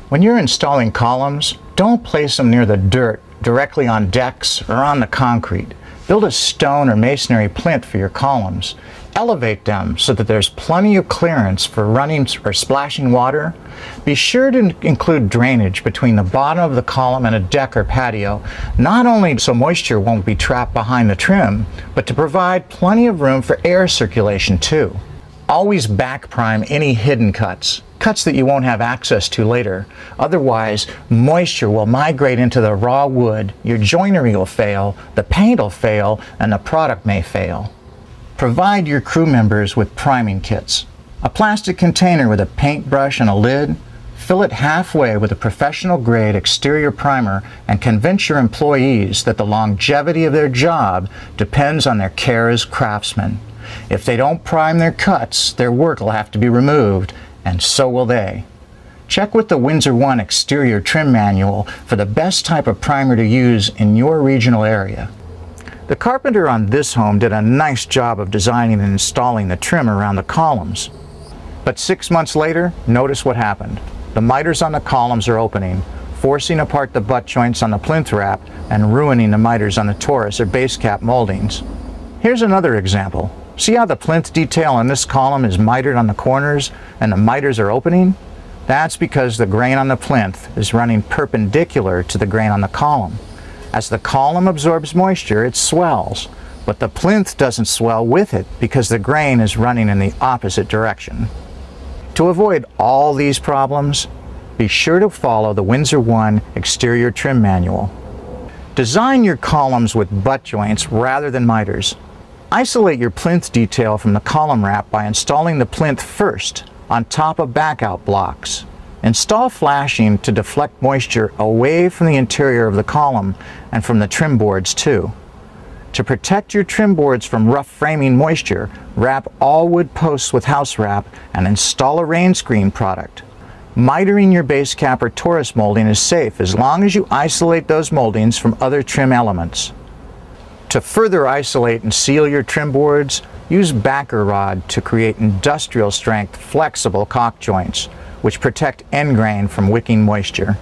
When you're installing columns, don't place them near the dirt, directly on decks or on the concrete. Build a stone or masonry plinth for your columns. Elevate them so that there's plenty of clearance for running or splashing water. Be sure to include drainage between the bottom of the column and a deck or patio, not only so moisture won't be trapped behind the trim, but to provide plenty of room for air circulation too. Always back prime any hidden cuts that you won't have access to later. Otherwise, moisture will migrate into the raw wood, your joinery will fail, the paint will fail, and the product may fail. Provide your crew members with priming kits. A plastic container with a paintbrush and a lid. Fill it halfway with a professional grade exterior primer and convince your employees that the longevity of their job depends on their care as craftsmen. If they don't prime their cuts, their work will have to be removed, and so will they. Check with the WindsorONE exterior trim manual for the best type of primer to use in your regional area. The carpenter on this home did a nice job of designing and installing the trim around the columns. But 6 months later, notice what happened. The miters on the columns are opening, forcing apart the butt joints on the plinth wrap and ruining the miters on the Taurus or base cap moldings. Here's another example. See how the plinth detail on this column is mitered on the corners and the miters are opening? That's because the grain on the plinth is running perpendicular to the grain on the column. As the column absorbs moisture, it swells, but the plinth doesn't swell with it because the grain is running in the opposite direction. To avoid all these problems, be sure to follow the WindsorONE exterior trim manual. Design your columns with butt joints rather than miters. Isolate your plinth detail from the column wrap by installing the plinth first on top of backout blocks. Install flashing to deflect moisture away from the interior of the column and from the trim boards too. To protect your trim boards from rough framing moisture, wrap all wood posts with house wrap and install a rain screen product. Mitering your base cap or Taurus molding is safe as long as you isolate those moldings from other trim elements. To further isolate and seal your trim boards, use backer rod to create industrial strength flexible caulk joints, which protect end grain from wicking moisture.